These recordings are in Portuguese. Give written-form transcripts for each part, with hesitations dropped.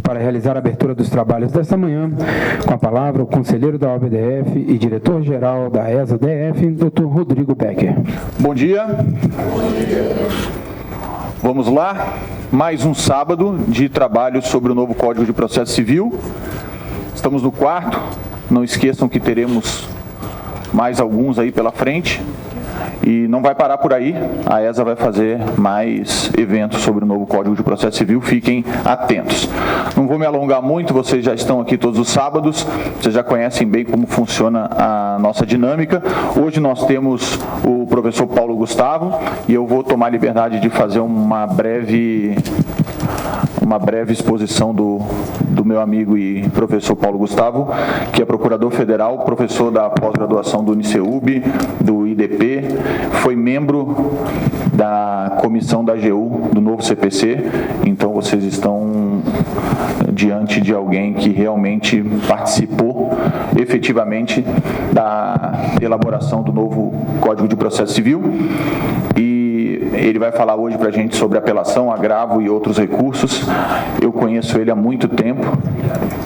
para realizar a abertura dos trabalhos desta manhã, com a palavra o conselheiro da OAB-DF e diretor-geral da ESA-DF, Dr. Rodrigo Becker. Bom dia. Vamos lá. Mais um sábado de trabalho sobre o novo Código de Processo Civil. Estamos no quarto. Não esqueçam que teremos mais alguns aí pela frente. E não vai parar por aí, a ESA vai fazer mais eventos sobre o novo Código de Processo Civil, fiquem atentos. Não vou me alongar muito, vocês já estão aqui todos os sábados, vocês já conhecem bem como funciona a nossa dinâmica. Hoje nós temos o professor Paulo Gustavo e eu vou tomar a liberdade de fazer uma breve exposição do meu amigo e professor Paulo Gustavo, que é procurador federal, professor da pós-graduação do UniCeub, do IDP, foi membro da comissão da AGU, do novo CPC, então vocês estão diante de alguém que realmente participou efetivamente da elaboração do novo Código de Processo Civil. E ele vai falar hoje para a gente sobre apelação, agravo e outros recursos. Eu conheço ele há muito tempo,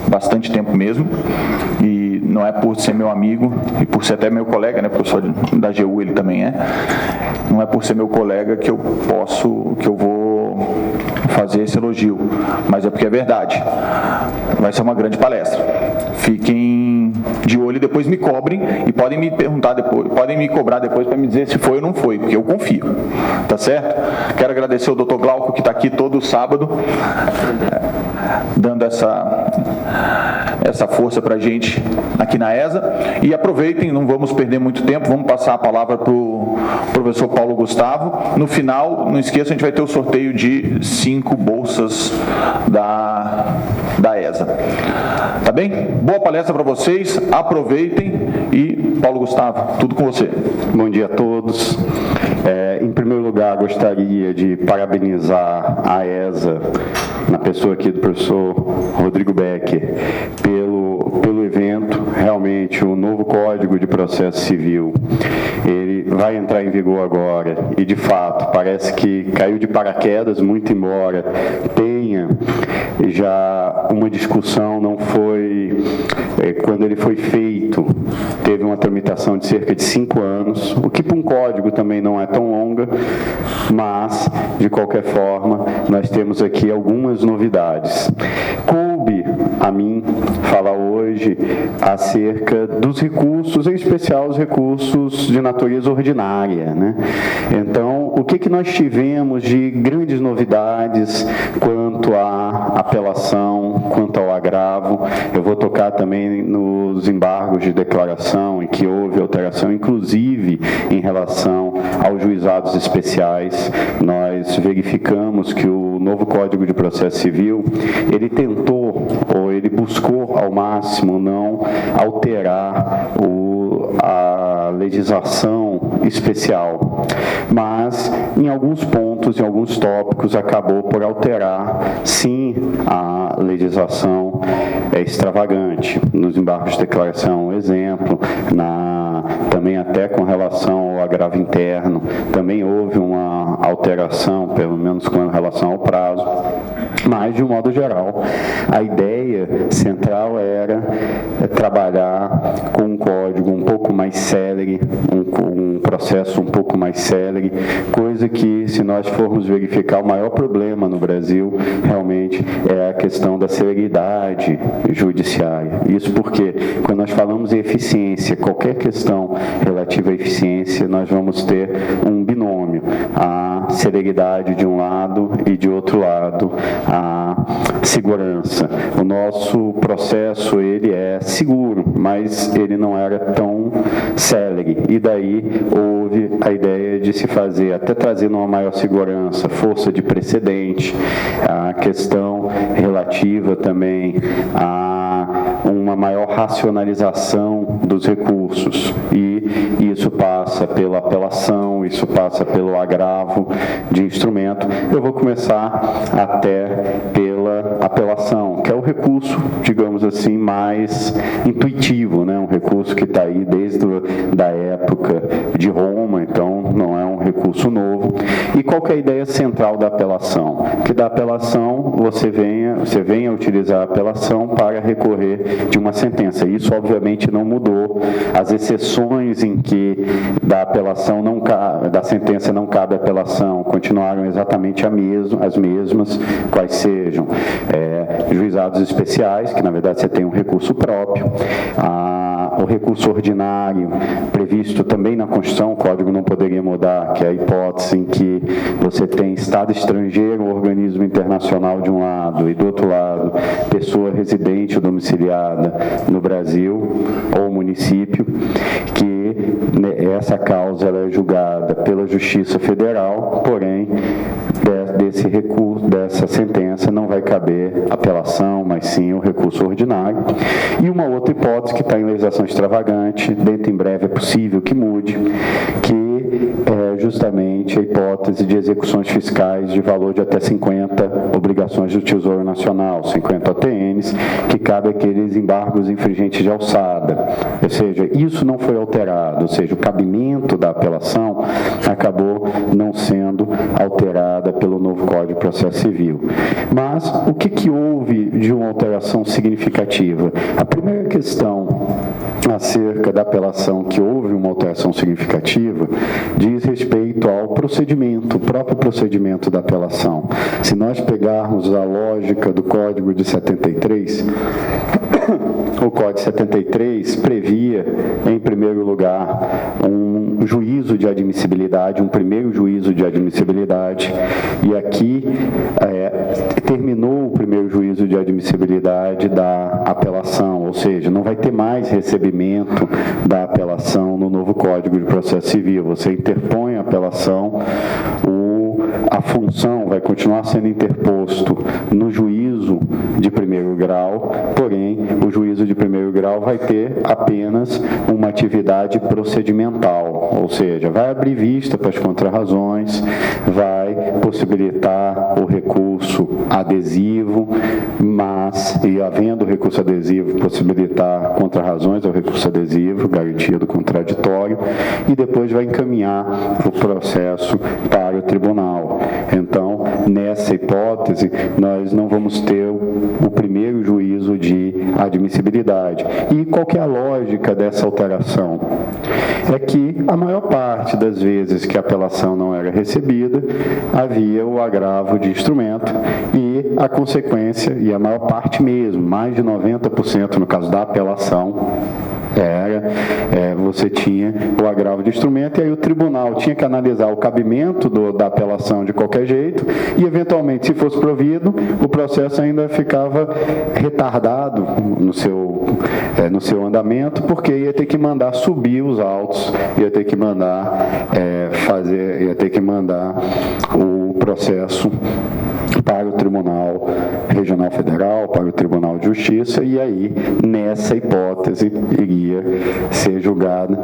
bastante tempo mesmo, e não é por ser meu amigo e por ser até meu colega, né, professor da AGU ele também é, não é por ser meu colega que eu vou fazer esse elogio, mas é porque é verdade. Vai ser uma grande palestra. Fiquem de olho e depois me cobrem e podem me perguntar depois, podem me cobrar depois para me dizer se foi ou não foi, porque eu confio, tá certo? Quero agradecer ao Dr. Glauco que está aqui todo sábado, dando essa força para a gente aqui na ESA. E aproveitem, não vamos perder muito tempo, vamos passar a palavra para o professor Paulo Gustavo. No final, não esqueça, a gente vai ter o sorteio de 5 bolsas da ESA. Tá bem? Boa palestra para vocês, aproveitem e Paulo Gustavo, tudo com você. Bom dia a todos. Em primeiro lugar, gostaria de parabenizar a ESA, na pessoa aqui do professor Rodrigo Becker, pelo evento. Realmente, o novo Código de Processo Civil, ele vai entrar em vigor agora e, de fato, parece que caiu de paraquedas, muito embora tenha já uma discussão, não foi... Quando ele foi feito, teve uma tramitação de cerca de 5 anos, o que para um código também não é tão longa, mas, de qualquer forma, nós temos aqui algumas novidades. Coube a mim falar hoje acerca dos recursos, em especial os recursos de natureza ordinária, né? Então, o que nós tivemos de grandes novidades quanto à apelação, quanto ao agravo? Eu vou tocar também nos embargos de declaração, em que houve alteração, inclusive em relação aos juizados especiais. Nós verificamos que o novo Código de Processo Civil, ele tentou, ou ele buscou ao máximo não alterar a legislação especial, mas em alguns pontos, em alguns tópicos, acabou por alterar, sim, a legislação extravagante. Nos embargos de declaração, exemplo, também até com relação ao agravo interno, também houve uma alteração, pelo menos com relação ao prazo, mas, de um modo geral, a ideia central era trabalhar com um código um pouco mais célere, um processo um pouco mais célere, coisa que, se nós formos verificar, o maior problema no Brasil realmente é a questão da celeridade judiciária. Isso porque, quando nós falamos em eficiência, qualquer questão relativa à eficiência, nós vamos ter um binômio, a celeridade de um lado e, de outro lado, a segurança. O nosso processo, ele é seguro, mas ele não era tão célere, e daí houve a ideia de se fazer, até trazendo uma maior segurança, força de precedente, a questão relativa também a uma maior racionalização dos recursos, e isso passa pela apelação, isso passa pelo agravo de instrumento. Eu vou começar até pela apelação, que é o recurso, digamos assim, mais intuitivo, né? Um recurso que está aí desde da época de Roma, então não é um recurso novo. E qual que é a ideia central da apelação? Que da apelação você venha utilizar a apelação para recorrer de uma sentença. Isso obviamente não mudou. As exceções em que da sentença não cabe apelação continuaram exatamente as mesmas, quais sejam juizados especiais, que na verdade você tem um recurso próprio, o recurso ordinário previsto também na Constituição, o Código não poderia mudar, que é a hipótese em que você tem Estado estrangeiro, organismo internacional de um lado, e do outro lado, pessoa residente ou domiciliada no Brasil ou município, que essa causa ela é julgada pela Justiça Federal, porém, desse recurso, dessa sentença, não vai caber apelação, mas sim o recurso ordinário. E uma outra hipótese que está em legislação extravagante, dentro em breve é possível que mude, que é justamente a hipótese de execuções fiscais de valor de até 50 obrigações do Tesouro Nacional, 50 OTNs, que cabe aqueles embargos infringentes de alçada. Ou seja, isso não foi alterado, ou seja, o cabimento da apelação acabou não sendo alterada pelo novo Código de Processo Civil. Mas o que houve de uma alteração significativa? A primeira questão acerca da apelação que houve uma alteração significativa diz respeito ao procedimento, o próprio procedimento da apelação. Se nós pegarmos a lógica do Código de 73, o Código de 73 previa, em primeiro lugar, um juízo de admissibilidade, um primeiro juízo de admissibilidade, e aqui terminou o primeiro juízo de admissibilidade da apelação, ou seja, não vai ter mais recebimento da apelação no novo Código de Processo Civil. Você interpõe a apelação, a função vai continuar sendo interposto no juízo de primeiro grau, porém, o juízo de primeiro grau vai ter apenas uma atividade procedimental, ou seja, vai abrir vista para as contrarrazões, vai possibilitar o recurso adesivo, mas, e havendo recurso adesivo, possibilitar contrarrazões ao recurso adesivo, garantia do contraditório, e depois vai encaminhar o processo para o tribunal. Então, nessa hipótese, nós não vamos ter o primeiro juízo de admissibilidade. E qual que é a lógica dessa alteração? É que a maior parte das vezes que a apelação não era recebida, havia o agravo de instrumento e a consequência, e a maior parte mesmo, mais de 90% no caso da apelação, você tinha o agravo de instrumento, e aí o tribunal tinha que analisar o cabimento da apelação de qualquer jeito, e eventualmente, se fosse provido, o processo ainda ficava retardado no seu andamento, porque ia ter que mandar subir os autos, ia ter que mandar o processo para o Tribunal Regional Federal, para o Tribunal de Justiça, e aí, nessa hipótese, iria ser julgada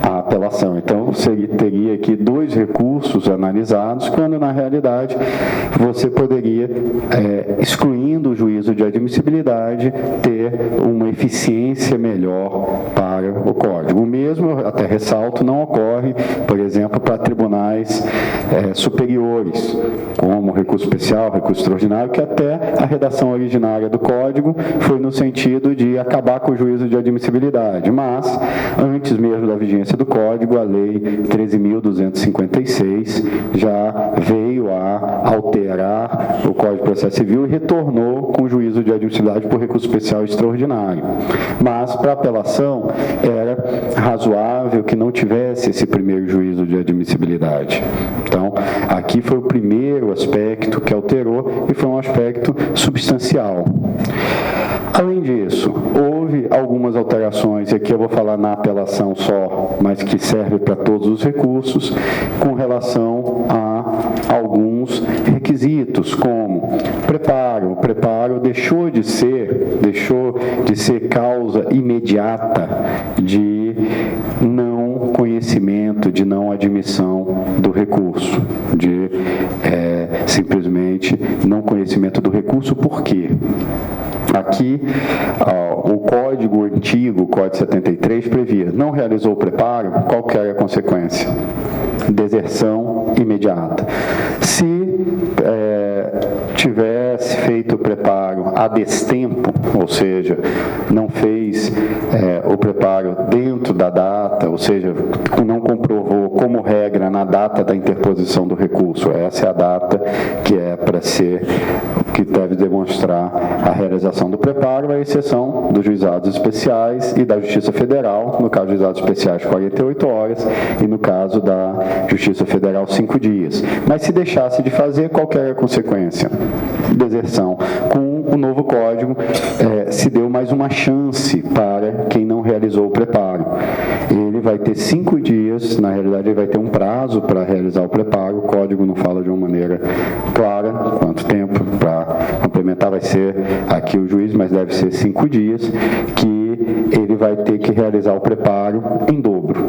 a apelação. Então, você teria aqui dois recursos analisados, quando, na realidade, você poderia, excluindo o juízo de admissibilidade, ter uma eficiência melhor para o Código. O mesmo, até ressalto, não ocorre, por exemplo, para tribunais superiores, como recurso especial, recurso extraordinário, que até a redação originária do Código foi no sentido de acabar com o juízo de admissibilidade, mas, antes mesmo da vigência do Código, a Lei 13.256 já veio a alterar o Código de Processo Civil e retornou com o juízo de admissibilidade por recurso especial e extraordinário. Mas, para apelação, era razoável que não tivesse esse primeiro juízo de admissibilidade. Então, aqui foi o primeiro aspecto que alterou e foi um aspecto substancial. Além disso, houve algumas alterações, e aqui eu vou falar na apelação só, mas que serve para todos os recursos, com relação a alguns requisitos, como preparo. O preparo deixou de ser causa imediata de não conhecimento, de não admissão do recurso, de simplesmente não conhecimento do recurso. Por quê? Aqui, o código antigo, o Código 73, previa: não realizou o preparo, qual que era a consequência? Deserção imediata. Se tivesse feito o preparo a destempo, ou seja, não fez o preparo dentro da data, ou seja, não comprovou como regra na data da interposição do recurso, essa é a data que é para ser, que deve demonstrar a realização do preparo, à exceção dos juizados especiais e da Justiça Federal, no caso dos juizados especiais 48 horas e no caso da Justiça Federal 5 dias. Mas se deixasse de fazer, qual que era a consequência? Deserção. Com o novo código, se deu mais uma chance para quem não realizou o preparo. Ele vai ter 5 dias, na realidade ele vai ter um prazo para realizar o preparo, o código não fala de uma maneira clara quanto tempo para complementar, vai ser aqui o juiz, mas deve ser 5 dias, que ele vai ter que realizar o preparo em dobro.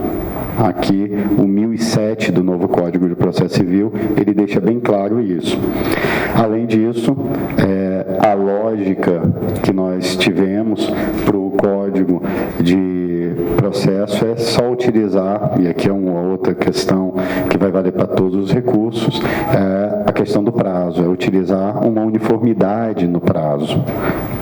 Aqui, o 1007 do novo Código de Processo Civil, ele deixa bem claro isso. Além disso, a lógica que nós tivemos para o Código de Processo é só utilizar, e aqui é uma outra questão que vai valer para todos os recursos, a questão do prazo, é utilizar uma uniformidade no prazo,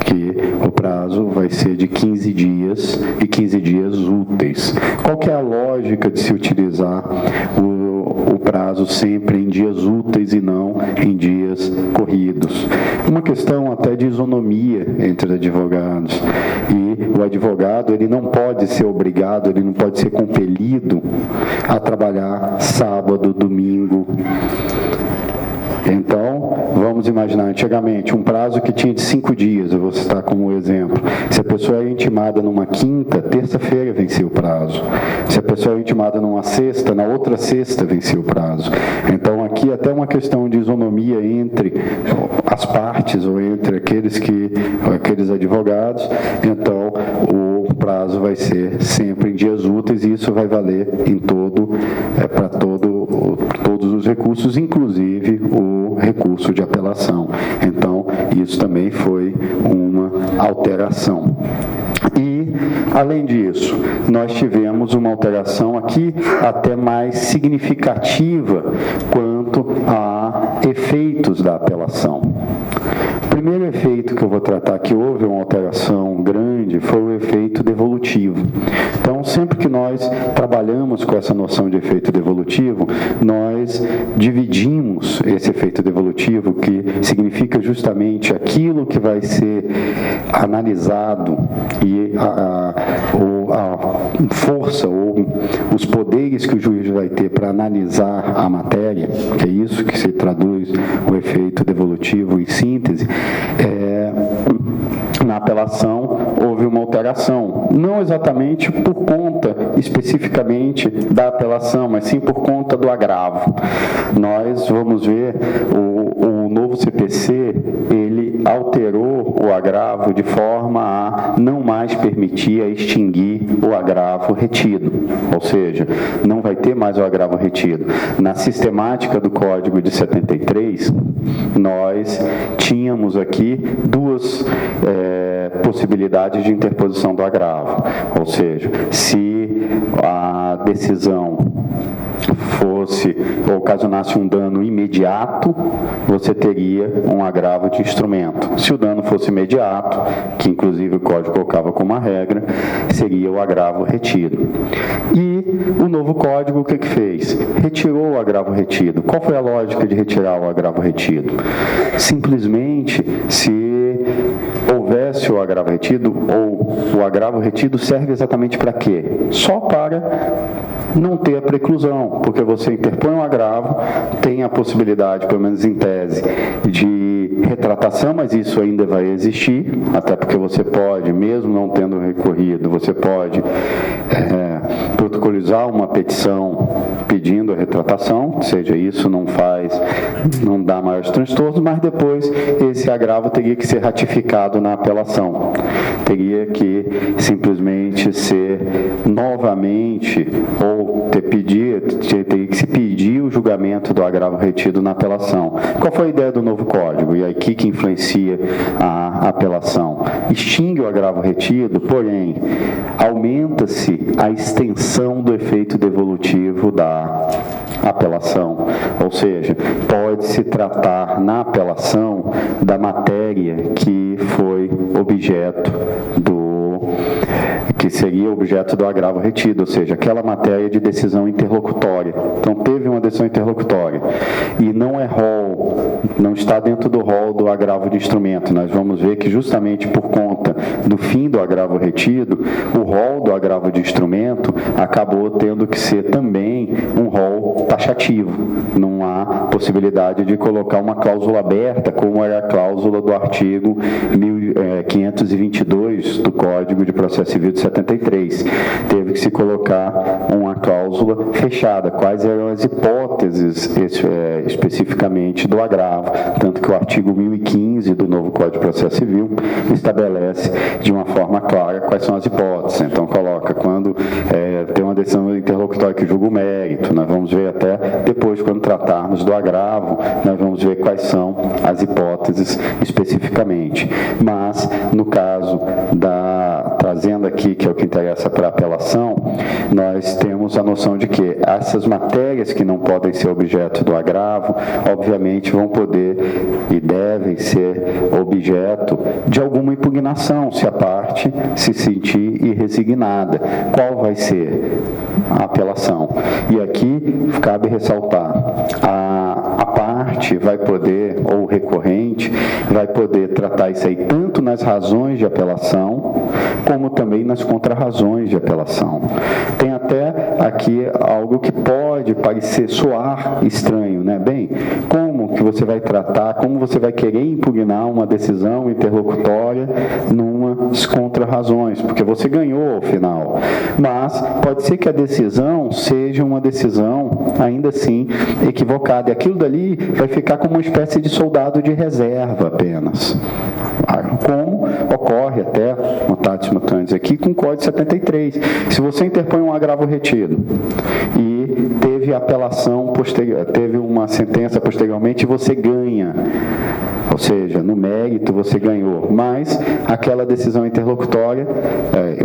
que o prazo vai ser de 15 dias e 15 dias úteis. Qual que é a lógica de se utilizar o prazo sempre em dias úteis e não em dias corridos? Uma questão até de isonomia entre os advogados. E o advogado, ele não pode ser obrigado, ele não pode ser compelido a trabalhar sábado, domingo. Então, vamos imaginar, antigamente, um prazo que tinha de 5 dias, eu vou citar como exemplo. Se a pessoa é intimada numa quinta, terça-feira vencia o prazo. Se a pessoa é intimada numa sexta, na outra sexta vencia o prazo. Então, aqui até uma questão de isonomia entre as partes, ou entre aqueles advogados. Então, o prazo vai ser sempre em dias úteis, e isso vai valer em para todos os recursos, inclusive o recurso de apelação. Então, isso também foi uma alteração. E, além disso, nós tivemos uma alteração aqui até mais significativa quanto a efeitos da apelação. O primeiro efeito que eu vou tratar, que houve uma alteração grande, foi o efeito devolutivo. Então, sempre que nós trabalhamos com essa noção de efeito devolutivo, nós dividimos esse efeito devolutivo, que significa justamente aquilo que vai ser analisado e a força ou os poderes que o juiz vai ter para analisar a matéria, que é isso que se traduz o efeito devolutivo em síntese. Na apelação houve uma alteração, não exatamente por conta especificamente da apelação, mas sim por conta do agravo. Nós vamos ver o novo CPC, ele alterou o agravo de forma a não mais permitir a extinguir o agravo retido, ou seja, não vai ter mais o agravo retido. Na sistemática do Código de 73, nós tínhamos aqui duas possibilidades de interposição do agravo, ou seja, se a decisão fosse ou ocasionasse um dano imediato, você teria um agravo de instrumento. Se o dano fosse imediato, que inclusive o Código colocava como uma regra, seria o agravo retido. E o novo Código o que fez? Retirou o agravo retido. Qual foi a lógica de retirar o agravo retido? Simplesmente, se houvesse o agravo retido, ou o agravo retido serve exatamente para quê? Só para não ter a preclusão, porque você interpõe um agravo, tem a possibilidade, pelo menos em tese, de retratação, mas isso ainda vai existir, até porque você pode, mesmo não tendo recorrido, você pode protocolizar uma petição pedindo a retratação, ou seja, isso não dá maiores transtornos, mas depois esse agravo teria que ser ratificado na apelação. Teria que simplesmente ser novamente ou ou teria que se pedir o julgamento do agravo retido na apelação. Qual foi a ideia do novo Código? E aqui que influencia a apelação. Extingue o agravo retido, porém, aumenta-se a extensão do efeito devolutivo da apelação. Ou seja, pode-se tratar na apelação da matéria que foi objeto que seria objeto do agravo retido, ou seja, aquela matéria de decisão interlocutória. Então, teve uma decisão interlocutória e não é rol, não está dentro do rol do agravo de instrumento. Nós vamos ver que justamente por conta do fim do agravo retido, o rol do agravo de instrumento acabou tendo que ser também um rol taxativo. Não há possibilidade de colocar uma cláusula aberta, como era a cláusula do artigo 522 do Código de Processo Civil de 73. Teve que se colocar uma cláusula fechada. Quais eram as hipóteses especificamente do agravo? Tanto que o artigo 1015 do novo Código de Processo Civil estabelece de uma forma clara quais são as hipóteses. Então, coloca quando tem uma decisão interlocutória que julga o mérito. Nós vamos ver até depois, quando tratarmos do agravo, nós vamos ver quais são as hipóteses especificamente. Mas, no caso trazendo aqui, que é o que interessa para a apelação, nós temos a noção de que essas matérias que não podem ser objeto do agravo, obviamente vão poder e devem ser objeto de alguma impugnação, se a parte se sentir irresignada. Qual vai ser a apelação? E aqui cabe ressaltar, a parte vai poder, ou o recorrente, vai poder tratar isso aí tanto nas razões de apelação, como também nas contrarrazões de apelação. Tem até aqui algo que pode parecer soar estranho, né? Bem, como que você vai tratar, como você vai querer impugnar uma decisão interlocutória numas contrarrazões, porque você ganhou ao final. Mas pode ser que a decisão seja uma decisão, ainda assim, equivocada. E aquilo dali vai ficar como uma espécie de soldado de reserva apenas. Como ocorre até, mutatis mutandis aqui, com o Código 73. Se você interpõe um agravo retido e teve apelação posterior, teve uma sentença posteriormente e você ganha, ou seja, no mérito você ganhou, mas aquela decisão interlocutória,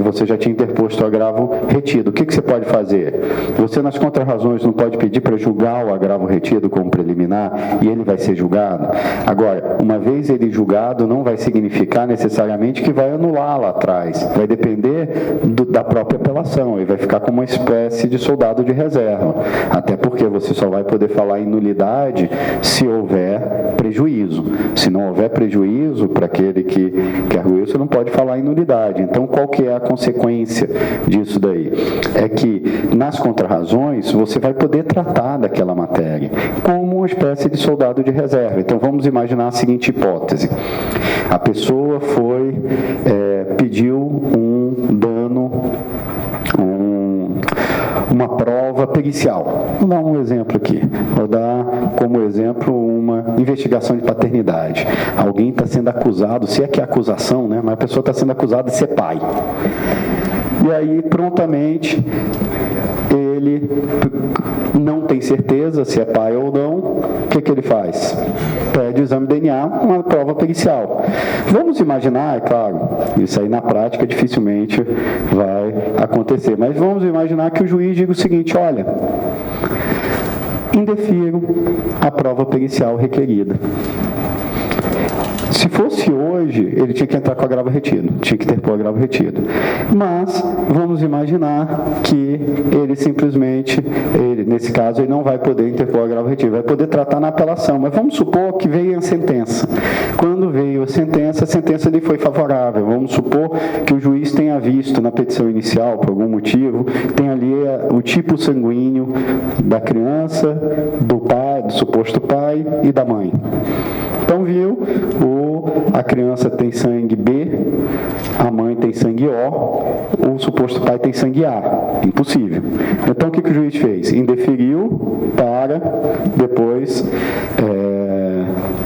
você já tinha interposto o agravo retido. O que você pode fazer? Você, nas contrarrazões, não pode pedir para julgar o agravo retido como preliminar e ele vai ser julgado. Agora, uma vez ele julgado, não vai significar necessariamente que vai anular lá atrás. Vai depender da própria apelação. Ele vai ficar como uma espécie de soldado de reserva. Até porque você só vai poder falar em nulidade se houver prejuízo. Se não houver prejuízo para aquele que arguiu, você não pode falar em nulidade. Então, qual que é a consequência disso daí? É que, nas contrarrazões, você vai poder tratar daquela matéria como uma espécie de soldado de reserva. Então, vamos imaginar a seguinte hipótese. A pessoa pediu um dano, uma prova pericial. Vou dar um exemplo aqui. Vou dar como exemplo uma investigação de paternidade. Alguém está sendo acusado, se é que é acusação, né? Mas a pessoa está sendo acusada de ser pai. E aí, prontamente, ele não tem certeza se é pai ou não. O que ele faz? Pede o exame de DNA, uma prova pericial. Vamos imaginar, é claro, isso aí na prática dificilmente vai acontecer, mas vamos imaginar que o juiz diga o seguinte: olha, indefiro a prova pericial requerida. Se fosse hoje, ele tinha que entrar com agravo retido, tinha que interpor agravo retido. Mas, vamos imaginar que ele simplesmente, nesse caso, ele não vai poder interpor agravo retido, vai poder tratar na apelação. Mas vamos supor que veio a sentença. Quando veio a sentença lhe foi favorável. Vamos supor que o juiz tenha visto na petição inicial, por algum motivo, tem ali o tipo sanguíneo da criança, do pai, do suposto pai e da mãe. Então, viu, a criança tem sangue B, a mãe tem sangue O, o suposto pai tem sangue A. Impossível. Então, o que o juiz fez? Indeferiu para depois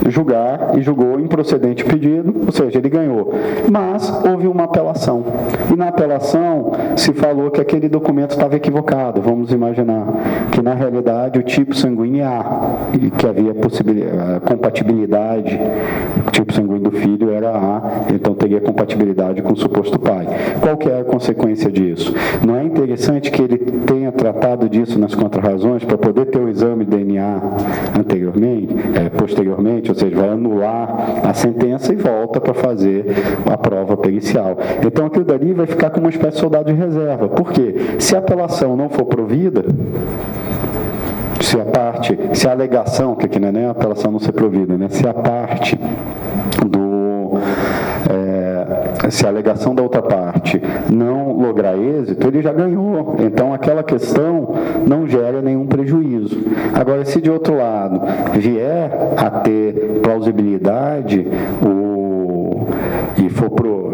julgar e julgou improcedente o pedido, ou seja, ele ganhou. Mas houve uma apelação. E na apelação se falou que aquele documento estava equivocado. Vamos imaginar que na realidade o tipo sanguíneo é A, e que havia compatibilidade, o tipo sanguíneo do filho era A, então teria compatibilidade com o suposto pai. Qual que é a consequência disso? Não é interessante que ele tenha tratado disso nas contrarrazões para poder ter o exame de DNA posteriormente, ou seja, vai anular a sentença e volta para fazer a prova pericial. Então aquilo dali vai ficar como uma espécie de soldado de reserva. Por quê? Se a apelação não for provida, se a alegação, que aqui não é nem a apelação não ser provida, né? Se a alegação da outra parte não lograr êxito, ele já ganhou. Então, aquela questão não gera nenhum prejuízo. Agora, se de outro lado vier a ter plausibilidade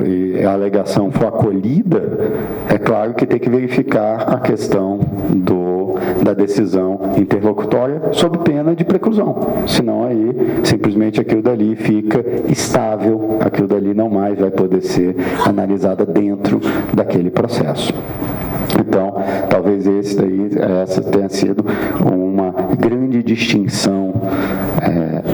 e a alegação for acolhida, é claro que tem que verificar a questão da decisão interlocutória sob pena de preclusão. Senão aí, simplesmente aquilo dali fica estável, aquilo dali não mais vai poder ser analisada dentro daquele processo. Então, talvez essa tenha sido uma grande distinção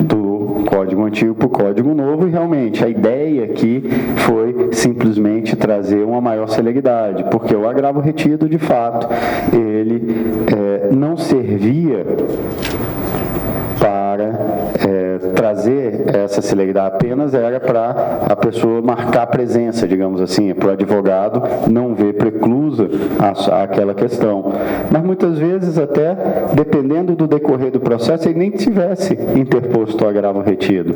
do Código Antigo para o Código Novo, e realmente a ideia aqui foi simplesmente trazer uma maior celeridade, porque o agravo retido, de fato, ele não servia para trazer essa celeridade, apenas era para a pessoa marcar a presença, digamos assim, para o advogado não ver preclusa aquela questão. Mas muitas vezes, até dependendo do decorrer do processo, ele nem tivesse interposto o agravo retido,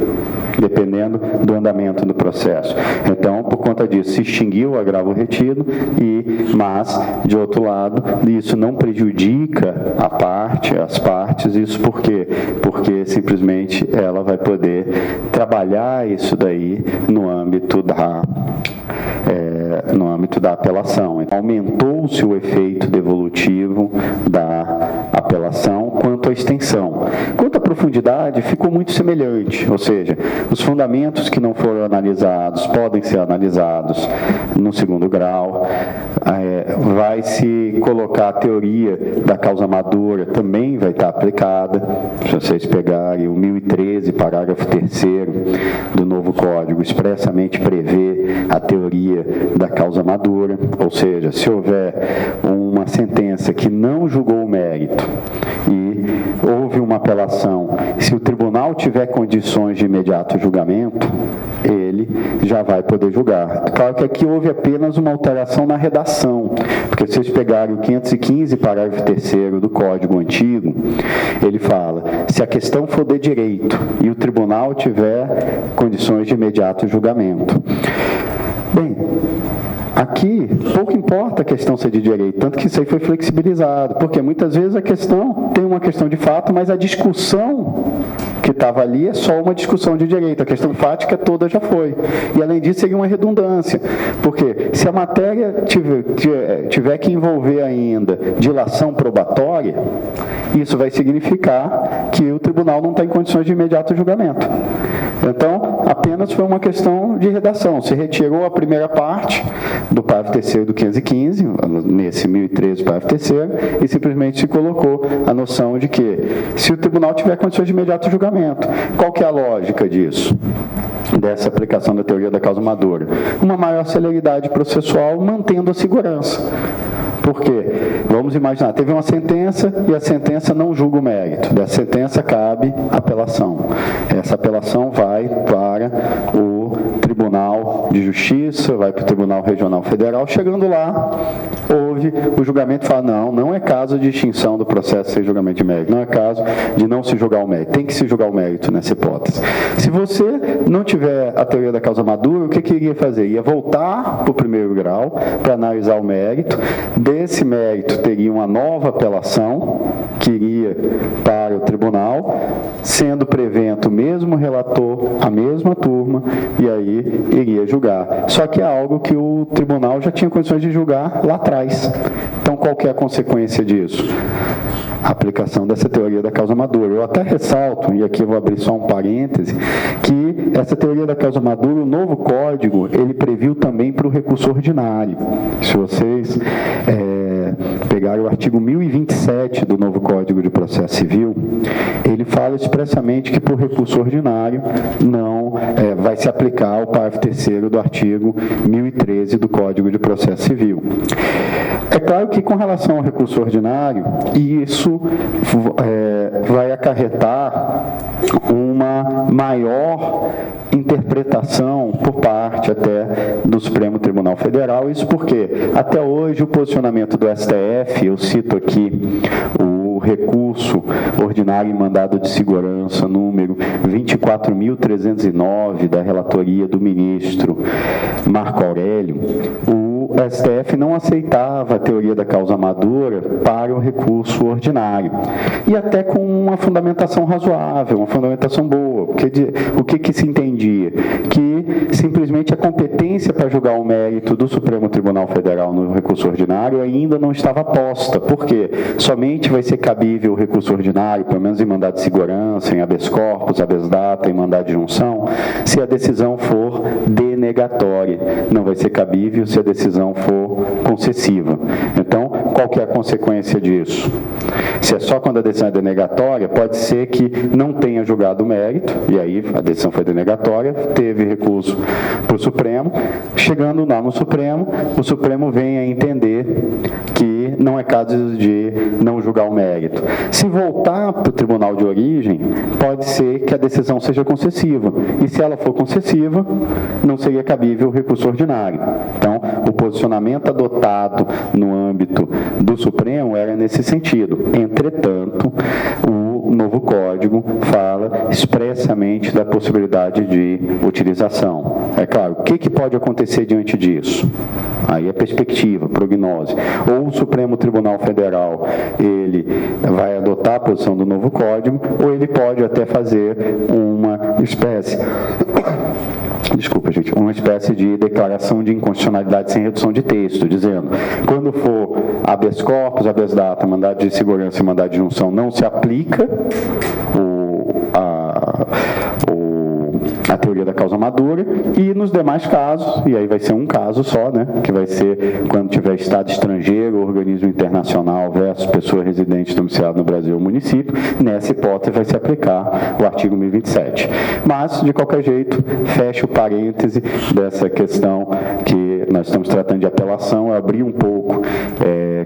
dependendo do andamento do processo. Então, por conta disso, se extinguiu o agravo retido, mas, de outro lado, isso não prejudica as partes. Isso por quê? Porque simplesmente ela vai poder trabalhar isso daí no âmbito da apelação. Então, aumentou-se o efeito devolutivo da apelação quanto à extensão. Quanto à profundidade, ficou muito semelhante, ou seja, os fundamentos que não foram analisados podem ser analisados no segundo grau, vai se colocar a teoria da causa madura, também vai estar aplicada. Se vocês pegarem o 1013, parágrafo 3º do novo Código, expressamente prevê a teoria da causa madura, ou seja, se houver uma sentença que não julgou o mérito e houve uma apelação, se o tribunal tiver condições de imediato julgamento, ele já vai poder julgar. É claro que aqui houve apenas uma alteração na redação, porque se vocês pegarem o 515, parágrafo 3º do Código Antigo, ele fala, se a questão for de direito e o tribunal tiver condições de imediato julgamento. Bem, aqui, pouco importa a questão ser de direito, tanto que isso aí foi flexibilizado, porque muitas vezes a questão tem uma questão de fato, mas a discussão que estava ali é só uma discussão de direito, a questão fática toda já foi. E além disso, seria uma redundância, porque se a matéria tiver que envolver ainda dilação probatória, isso vai significar que o tribunal não está em condições de imediato julgamento. Então, apenas foi uma questão de redação. Se retirou a primeira parte do parágrafo 3º do 515, nesse 1013, parágrafo 3º, e simplesmente se colocou a noção de que, se o tribunal tiver condições de imediato julgamento, qual que é a lógica disso? Dessa aplicação da teoria da causa madura? Uma maior celeridade processual, mantendo a segurança. Por quê? Vamos imaginar, teve uma sentença e a sentença não julga o mérito. Da sentença cabe apelação. Essa apelação vai para o Tribunal de Justiça, vai para o Tribunal Regional Federal. Chegando lá, houve o julgamento e fala, não é caso de extinção do processo sem julgamento de mérito, não é caso de não se julgar o mérito, tem que se julgar o mérito nessa hipótese. Se você não tiver a teoria da causa madura, o que iria fazer? Ia voltar para o primeiro grau para analisar o mérito. Desse mérito teria uma nova apelação que iria para o tribunal, sendo prevento o mesmo relator, a mesma turma, e aí iria julgar. Só que é algo que o tribunal já tinha condições de julgar lá atrás. Então, qual que é a consequência disso? aplicação dessa teoria da causa madura. Eu até ressalto, e aqui eu vou abrir só um parêntese, que essa teoria da causa madura, o novo código, ele previu também para o recurso ordinário. Se vocês pegarem o artigo 1027 do novo Código de Processo Civil, ele fala expressamente que para o recurso ordinário não vai se aplicar o parágrafo 3º do artigo 1013 do Código de Processo Civil. É claro que com relação ao recurso ordinário, isso vai acarretar uma maior interpretação por parte até do Supremo Tribunal Federal. Isso porque até hoje o posicionamento do STF, eu cito aqui o recurso ordinário em mandado de segurança número 24.309 da relatoria do ministro Marco Aurélio, o STF não aceitava a teoria da causa madura para o recurso ordinário, e até com uma fundamentação razoável, uma fundamentação boa, porque o que se entendia? Que simplesmente a competência para julgar o mérito do Supremo Tribunal Federal no recurso ordinário ainda não estava posta. Por quê? Somente vai ser cabível o recurso ordinário, pelo menos em mandado de segurança, em habeas corpus, habeas data, em mandado de junção, se a decisão for denegatória. Não vai ser cabível se a decisão for concessiva. Então, qual que é a consequência disso? Se é só quando a decisão é denegatória, pode ser que não tenha julgado o mérito, e aí a decisão foi denegatória, teve recurso para o Supremo, chegando lá no Supremo, o Supremo vem a entender que não é caso de não julgar o mérito. Se voltar para o tribunal de origem, pode ser que a decisão seja concessiva, e se ela for concessiva, não seria cabível o recurso ordinário. Então, o posicionamento adotado no âmbito do Supremo era nesse sentido. Entretanto, o novo código fala expressamente da possibilidade de utilização. É claro, o que pode acontecer diante disso? Aí é perspectiva, prognose. Ou o Supremo Tribunal Federal, ele vai adotar a posição do novo código, ou ele pode até fazer uma espécie... Desculpa, gente, uma espécie de declaração de inconstitucionalidade sem redução de texto, dizendo, quando for habeas corpus, habeas data, mandado de segurança e mandado de junção, não se aplica a teoria da causa madura, e nos demais casos, e aí vai ser um caso só, né, que vai ser quando tiver Estado estrangeiro, organismo internacional versus pessoa residente domiciliada no Brasil ou município, nessa hipótese vai se aplicar o artigo 1027. Mas, de qualquer jeito, fecha o parêntese dessa questão que nós estamos tratando de apelação, eu abri um pouco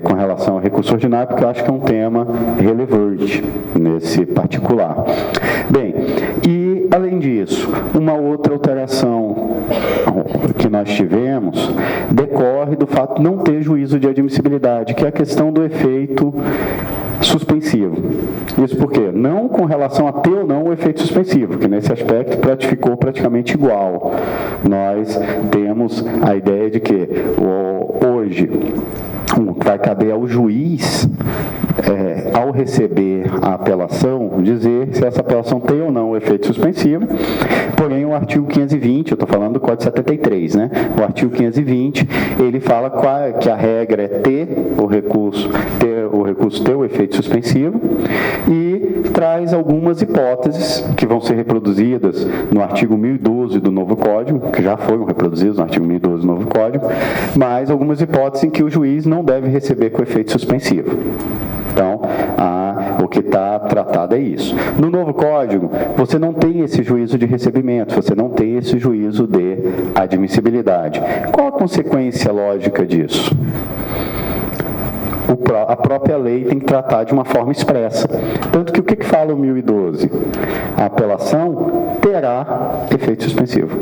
com relação ao recurso ordinário, porque eu acho que é um tema relevante nesse particular. Bem, e além disso, uma outra alteração que nós tivemos decorre do fato de não ter juízo de admissibilidade, que é a questão do efeito suspensivo. Isso por quê? Não com relação a ter ou não o efeito suspensivo, que nesse aspecto ficou praticamente igual. Nós temos a ideia de que hoje vai caber ao juiz, ao receber a apelação, dizer se essa apelação tem ou não o efeito suspensivo. Porém, o artigo 520, eu estou falando do Código 73, né? O artigo 520, ele fala que a regra é ter o recurso ter o efeito suspensivo, e traz algumas hipóteses que vão ser reproduzidas no artigo 1012 do novo Código, que já foram reproduzidas no artigo 1012 do novo Código, mas algumas hipóteses em que o juiz não deve receber com efeito suspensivo. Então, o que está tratado é isso. No novo Código, você não tem esse juízo de recebimento, você não tem esse juízo de admissibilidade. Qual a consequência lógica disso? A própria lei tem que tratar de uma forma expressa. Tanto que o que fala o 1012? A apelação terá efeito suspensivo.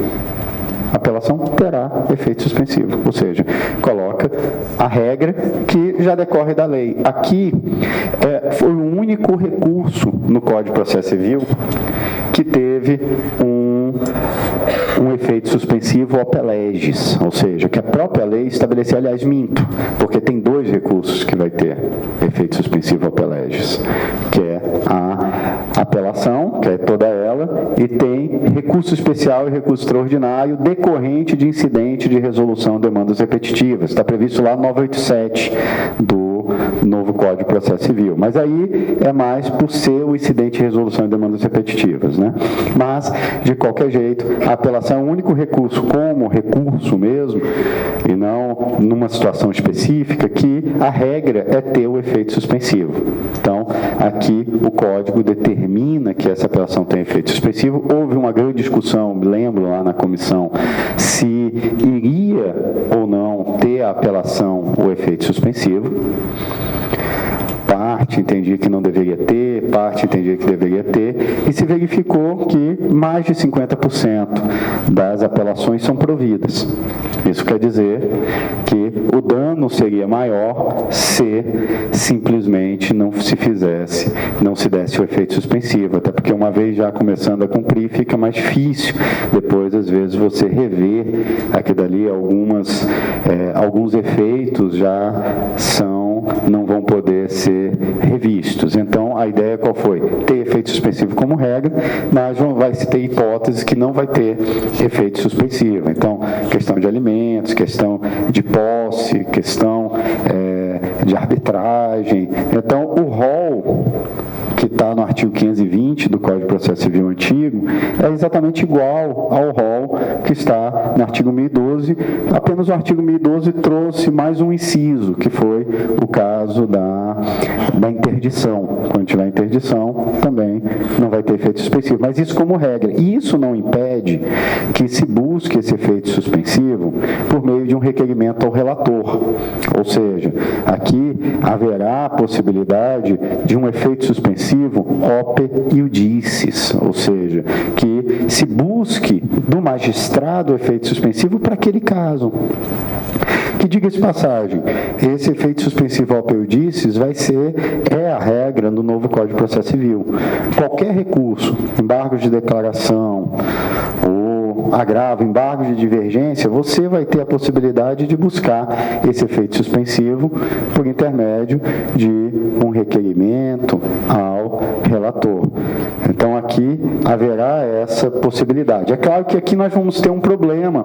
A apelação terá efeito suspensivo, ou seja, coloca a regra que já decorre da lei. Aqui foi o único recurso no Código de Processo Civil que teve um efeito suspensivo ope legis, ou seja, que a própria lei estabelecia, aliás, minto, porque tem dois recursos que vai ter efeito suspensivo ope legis, que é a apelação, que é toda ela, e tem recurso especial e recurso extraordinário decorrente de incidente de resolução de demandas repetitivas. Está previsto lá no 987 do novo Código de Processo Civil. Mas aí é mais por ser o incidente de resolução de demandas repetitivas, né? Mas, de qualquer jeito, a apelação é o único recurso como recurso mesmo, e não numa situação específica, que a regra é ter o efeito suspensivo. Então, aqui o Código determina que essa apelação tem efeito suspensivo. Houve uma grande discussão, me lembro lá na comissão, se iria ou não ter a apelação o efeito suspensivo. Parte entendia que não deveria ter, parte entendia que deveria ter, e se verificou que mais de 50% das apelações são providas. Isso quer dizer que o dano seria maior se simplesmente não se desse o efeito suspensivo, até porque uma vez já começando a cumprir, fica mais difícil depois, às vezes, você rever aqui dali, alguns efeitos já não vão poder ser revistos. Então, a ideia qual foi? Ter efeito suspensivo como regra, mas vai se ter hipóteses que não vai ter efeito suspensivo. Então, questão de alimentos, questão de posse, questão de arbitragem. Então, o rol que está no artigo 520 do Código de Processo Civil antigo é exatamente igual ao rol que está no artigo 1012, apenas o artigo 1012 trouxe mais um inciso, que foi o caso da interdição. Quando tiver interdição, também não vai ter efeito suspensivo, mas isso como regra. E isso não impede que se busque esse efeito suspensivo por meio de um requerimento ao relator. Ou seja, aqui haverá a possibilidade de um efeito suspensivo ope iudices, ou seja, que se busque do magistrado o efeito suspensivo para aquele caso. Que, diga-se de passagem, esse efeito suspensivo ope iudices é a regra no novo Código de Processo Civil. Qualquer recurso, embargos de declaração, agravo, embargo de divergência, você vai ter a possibilidade de buscar esse efeito suspensivo por intermédio de um requerimento ao relator. Então, aqui haverá essa possibilidade. É claro que aqui nós vamos ter um problema,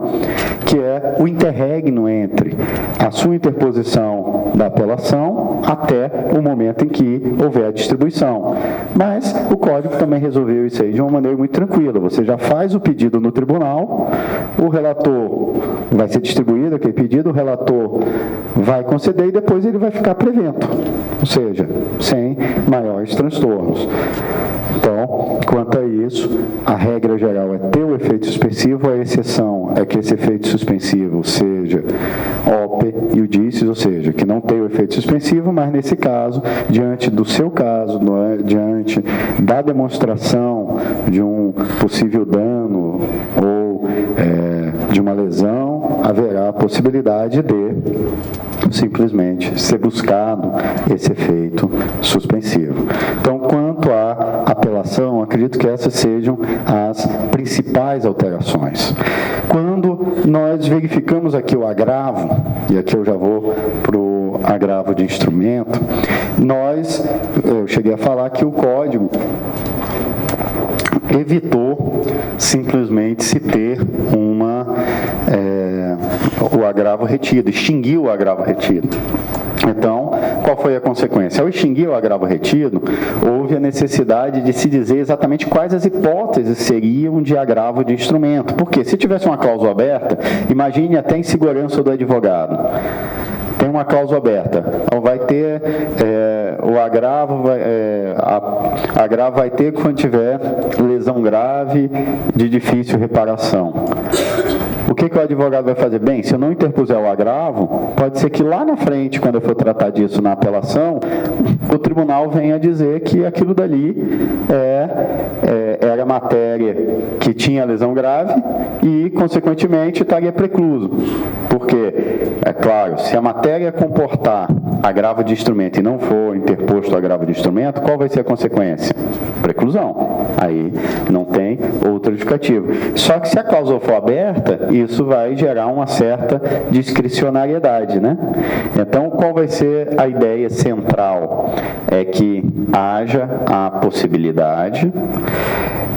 que é o interregno entre a sua interposição da apelação até o momento em que houver a distribuição. Mas o Código também resolveu isso aí de uma maneira muito tranquila. Você já faz o pedido no tribunal, o relator vai ser distribuído aquele pedido, o relator vai conceder e depois ele vai ficar prevento, ou seja, sem maiores transtornos. Então, quanto a isso, a regra geral é ter o efeito suspensivo, a exceção é que esse efeito suspensivo seja ope iudices, ou seja, que não tenha o efeito suspensivo, mas nesse caso, diante do seu caso, diante da demonstração de um possível dano ou de uma lesão, haverá a possibilidade de simplesmente ser buscado esse efeito suspensivo. Então, quanto à apelação, acredito que essas sejam as principais alterações. Quando nós verificamos aqui o agravo, e aqui eu já vou para o agravo de instrumento, eu cheguei a falar que o Código evitou simplesmente se ter o agravo retido, extinguiu o agravo retido. Então, qual foi a consequência? Ao extinguir o agravo retido, houve a necessidade de se dizer exatamente quais as hipóteses seriam de agravo de instrumento. Porque se tivesse uma cláusula aberta, imagine até a insegurança do advogado. Tem uma cláusula aberta, então vai ter o agravo, agravo vai ter quando tiver lesão grave de difícil reparação. O que o advogado vai fazer? Bem, se eu não interpuser o agravo, pode ser que lá na frente, quando eu for tratar disso na apelação, o tribunal venha dizer que aquilo dali era matéria que tinha lesão grave e, consequentemente, estaria precluso. Porque, é claro, se a matéria comportar agravo de instrumento e não for interposto agravo de instrumento, qual vai ser a consequência? Preclusão. Aí não tem outra justificativa. Só que se a cláusula for aberta, isso vai gerar uma certa discricionariedade, né? Então, qual vai ser a ideia central? É que haja a possibilidade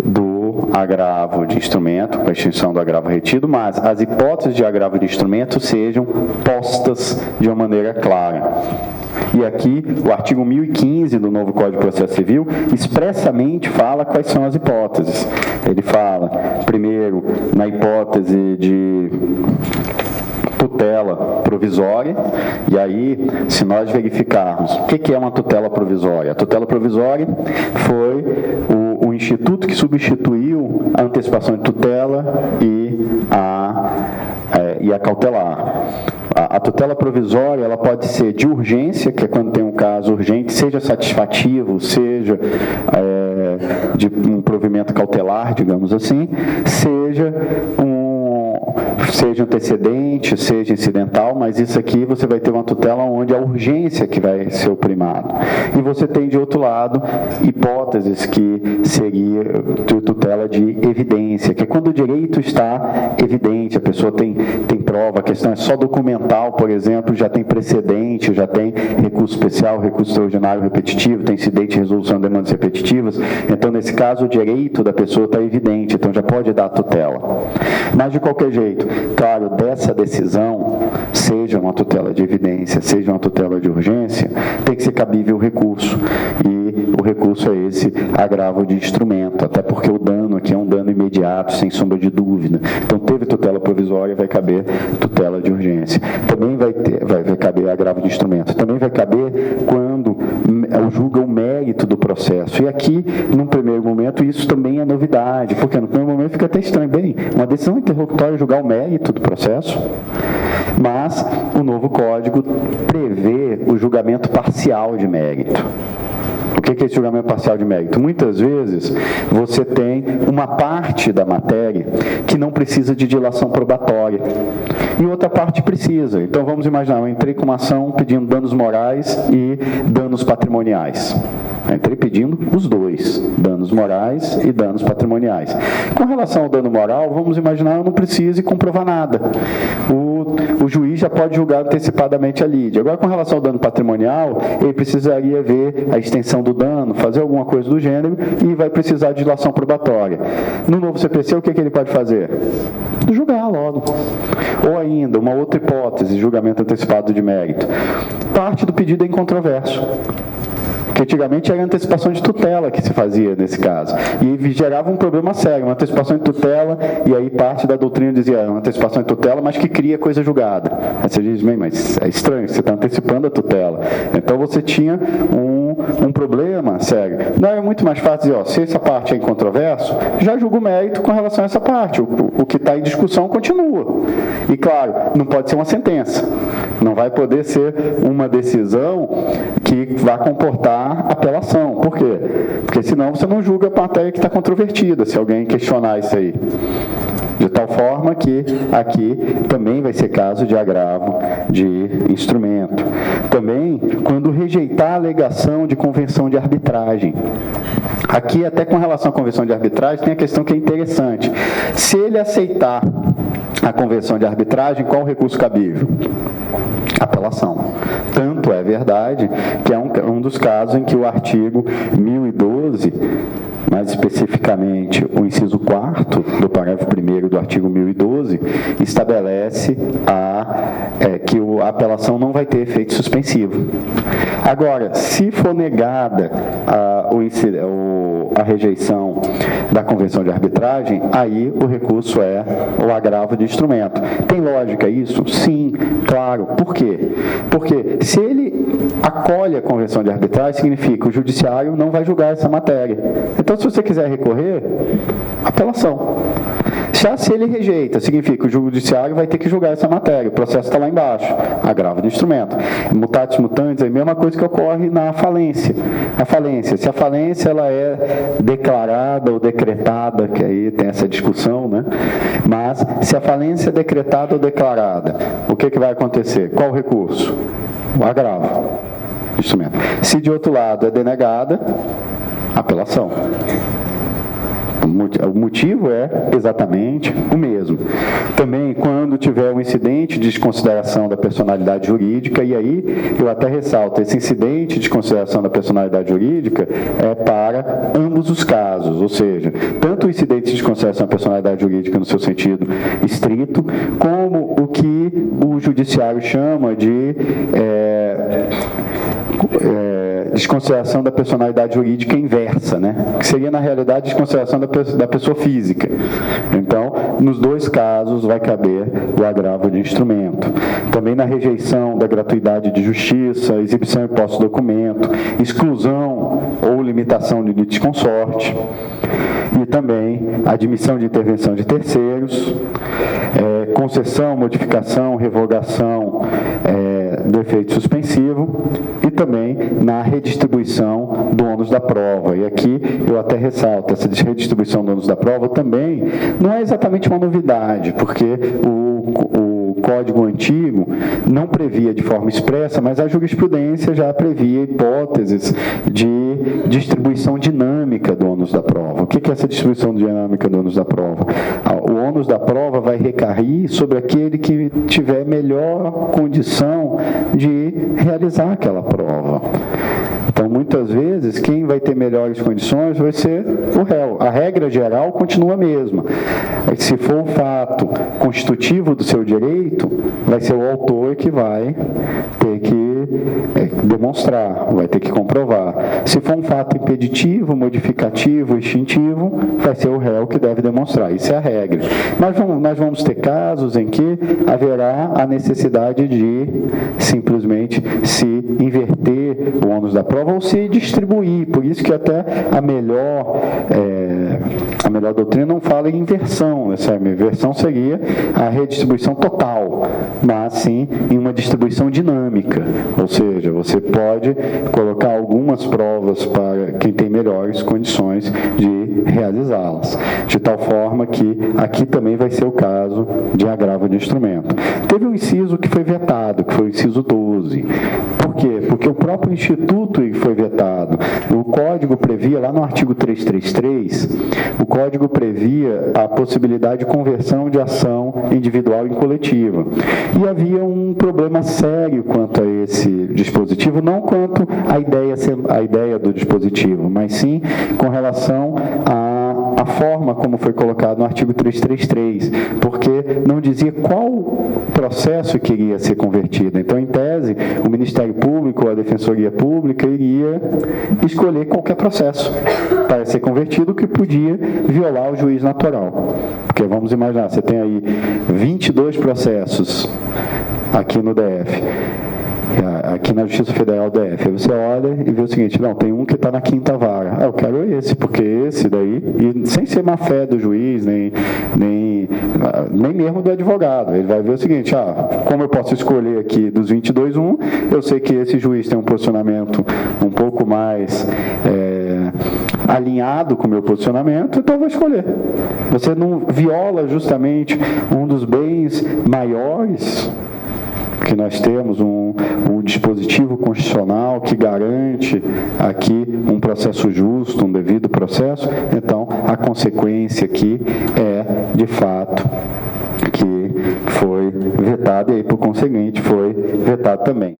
do agravo de instrumento, com a extinção do agravo retido, mas as hipóteses de agravo de instrumento sejam postas de uma maneira clara. E aqui, o artigo 1015 do novo Código de Processo Civil expressamente fala quais são as hipóteses. Ele fala, primeiro, na hipótese de tutela provisória, e aí, se nós verificarmos o que é uma tutela provisória? A tutela provisória foi o instituto que substituiu a antecipação de tutela e a cautelar. A tutela provisória, ela pode ser de urgência, que é quando tem um caso urgente, seja satisfativo, seja de um provimento cautelar, digamos assim, seja antecedente, seja incidental, mas isso aqui você vai ter uma tutela onde a urgência que vai ser o primado. E você tem, de outro lado, hipóteses que seria de tutela de evidência, que é quando o direito está evidente, a pessoa tem prova, a questão é só documental, por exemplo, já tem precedente, já tem recurso especial, recurso extraordinário repetitivo, tem incidente de resolução de demandas repetitivas, então, nesse caso, o direito da pessoa está evidente, então já pode dar a tutela. Mas, de qualquer jeito, claro, dessa decisão, seja uma tutela de evidência, seja uma tutela de urgência, tem que ser cabível o recurso. E o recurso é esse agravo de instrumento, até porque o dano aqui é um dano imediato, sem sombra de dúvida. Então, teve tutela provisória, vai caber tutela de urgência. Também vai caber agravo de instrumento. Também vai caber quando julga o mérito do processo. E aqui, num primeiro momento, isso também é novidade, porque no primeiro momento fica até estranho. Bem, uma decisão interlocutória é julgar o mérito do processo, mas o novo código prevê o julgamento parcial de mérito. O que é esse julgamento parcial de mérito? Muitas vezes você tem uma parte da matéria que não precisa de dilação probatória e outra parte precisa. Então vamos imaginar, eu entrei com uma ação pedindo danos morais e danos patrimoniais. Eu entrei pedindo os dois, danos morais e danos patrimoniais. Com relação ao dano moral, vamos imaginar, eu não preciso comprovar nada. O juiz já pode julgar antecipadamente a lide. Agora, com relação ao dano patrimonial, ele precisaria ver a extensão do dano, fazer alguma coisa do gênero e vai precisar de dilação probatória. No novo CPC, o que ele pode fazer? Julgar logo. Ou ainda, uma outra hipótese, julgamento antecipado de mérito. Parte do pedido é incontroverso. Porque antigamente era a antecipação de tutela que se fazia nesse caso. E gerava um problema sério, uma antecipação de tutela, e aí parte da doutrina dizia, uma antecipação de tutela, mas que cria coisa julgada. Aí você diz, bem, mas é estranho, você está antecipando a tutela. Então você tinha um problema sério. Não, é muito mais fácil dizer, se essa parte é incontroverso, já julga o mérito com relação a essa parte. O que está em discussão continua. E claro, não pode ser uma sentença. Não vai poder ser uma decisão que vai comportar apelação. Por quê? Porque senão você não julga a matéria que está controvertida, se alguém questionar isso aí. De tal forma que aqui também vai ser caso de agravo de instrumento. Também, quando rejeitar a alegação de convenção de arbitragem. Aqui, até com relação à convenção de arbitragem, tem a questão que é interessante. Se ele aceitar a convenção de arbitragem, qual o recurso cabível? Apelação. Tanto é verdade que é um dos casos em que o artigo 1012, mais especificamente o inciso 4º do parágrafo 1º do artigo 1012, estabelece que a apelação não vai ter efeito suspensivo. Agora, se for negada a rejeição da convenção de arbitragem, aí o recurso é o agravo de instrumento. Tem lógica isso? Sim, claro. Por quê? Porque se ele acolhe a convenção de arbitragem, significa que o judiciário não vai julgar essa matéria. Então, se você quiser recorrer, apelação. Já se ele rejeita, significa que o judiciário vai ter que julgar essa matéria, o processo está lá embaixo, agravo de instrumento. Mutatis mutandis é a mesma coisa que ocorre na falência. A falência, se a falência ela é declarada ou decretada, que aí tem essa discussão, né? Mas se a falência é decretada ou declarada, o que vai acontecer? Qual o recurso? O agravo de instrumento. Se de outro lado é denegada, apelação. O motivo é exatamente o mesmo. Também, quando tiver um incidente de desconsideração da personalidade jurídica, e aí eu até ressalto, esse incidente de desconsideração da personalidade jurídica é para ambos os casos, ou seja, tanto o incidente de desconsideração da personalidade jurídica no seu sentido estrito, como o que o judiciário chama de desconsideração da personalidade jurídica inversa, né? Que seria, na realidade, desconsideração da pessoa física. Então, nos dois casos, vai caber o agravo de instrumento. Também na rejeição da gratuidade de justiça, exibição e posse do documento, exclusão ou limitação de litisconsorte, e também admissão de intervenção de terceiros, concessão, modificação, revogação do efeito suspensivo, e também na redistribuição do ônus da prova. E aqui eu até ressalto, essa redistribuição do ônus da prova também não é exatamente uma novidade, porque o Código antigo não previa de forma expressa, mas a jurisprudência já previa hipóteses de distribuição dinâmica do ônus da prova. O que é essa distribuição dinâmica do ônus da prova? O ônus da prova vai recair sobre aquele que tiver melhor condição de realizar aquela prova. Então, muitas vezes, quem vai ter melhores condições vai ser o réu. A regra geral continua a mesma. Se for um fato constitutivo do seu direito, vai ser o autor que vai ter que demonstrar, vai ter que comprovar. Se for um fato impeditivo, modificativo, extintivo, vai ser o réu que deve demonstrar. Isso é a regra. Mas nós vamos ter casos em que haverá a necessidade de simplesmente se inverter o ônus da prova ou se distribuir. Por isso que até a melhor doutrina não fala em inversão. Essa inversão seria a redistribuição total, mas sim em uma distribuição dinâmica. Ou seja, você pode colocar algumas provas para quem tem melhores condições de realizá-las, de tal forma que aqui também vai ser o caso de agravo de instrumento. Teve um inciso que foi vetado, que foi o inciso 12. Por quê? Porque o próprio Instituto foi vetado. O Código previa, lá no artigo 333, o Código previa a possibilidade de conversão de ação individual em coletiva. E havia um problema sério quanto a esse dispositivo, não quanto à ideia do dispositivo, mas sim com relação à forma como foi colocado no artigo 333, porque não dizia qual processo queria ser convertido. Então, em tese, o Ministério Público ou a Defensoria Pública iria escolher qualquer processo para ser convertido que podia violar o juiz natural. Porque vamos imaginar, você tem aí 22 processos aqui no DF, aqui na Justiça Federal DF, aí você olha e vê o seguinte, não, tem um que está na 5ª vara, eu quero esse, porque esse daí, e sem ser má fé do juiz, nem mesmo do advogado, ele vai ver o seguinte, como eu posso escolher aqui dos 22, eu sei que esse juiz tem um posicionamento um pouco mais alinhado com o meu posicionamento, então eu vou escolher. Você não viola justamente um dos bens maiores que nós temos, um dispositivo constitucional que garante aqui um processo justo, um devido processo. Então, a consequência aqui é, de fato, que foi vetado e aí, por conseguinte, foi vetado também.